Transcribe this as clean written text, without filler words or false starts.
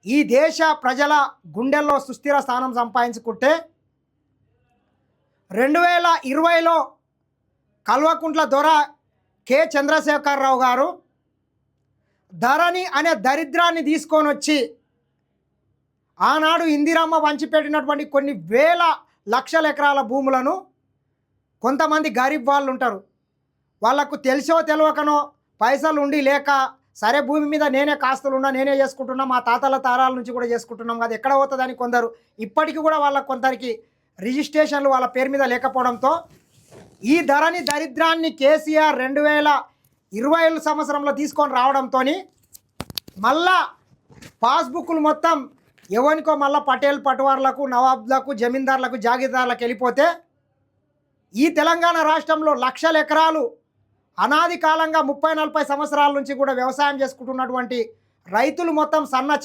ఈ దేశ ప్రజల గుండెల్లో సుస్థిర స్థానం సంపాదించుకుంటే 2020లో కల్వకుంట్ల దొర కె చంద్రశేఖరరావు గారు ధరణి అనే దరిద్రాన్ని తీసుకొని వచ్చి ఆనాడు ఇందిరమ్మ వంచిపెట్టినటువంటి కొన్ని వేల లక్షల ఎకరాల భూములను కొంతమంది గరీబ్ వాళ్ళు ఉంటారు, వాళ్ళకు తెలిసో తెలియకనో పైసలు ఉండి లేక సరే భూమి మీద నేనే కాస్తులున్నా నేనే చేసుకుంటున్నా మా తాతల తరాల నుంచి కూడా చేసుకుంటున్నాం కదా ఎక్కడ పోతుందని కొందరు ఇప్పటికీ కూడా వాళ్ళకు కొందరికి రిజిస్ట్రేషన్లు వాళ్ళ పేరు మీద లేకపోవడంతో ఈ ధరణి దరిద్రాన్ని కేసీఆర్ 2020 సంవత్సరంలో తీసుకొని రావడంతో మళ్ళా పాస్బుక్లు మొత్తం ఎవరికో మళ్ళీ పటేల్ పటువార్లకు నవాబ్లకు జమీందారులకు జాగీర్దారులకు వెళ్ళిపోతే ఈ తెలంగాణ రాష్ట్రంలో లక్షల ఎకరాలు అనాది కాలంగా 30-40 సంవత్సరాల నుంచి కూడా వ్యవసాయం చేసుకుంటున్నటువంటి రైతులు మొత్తం సన్న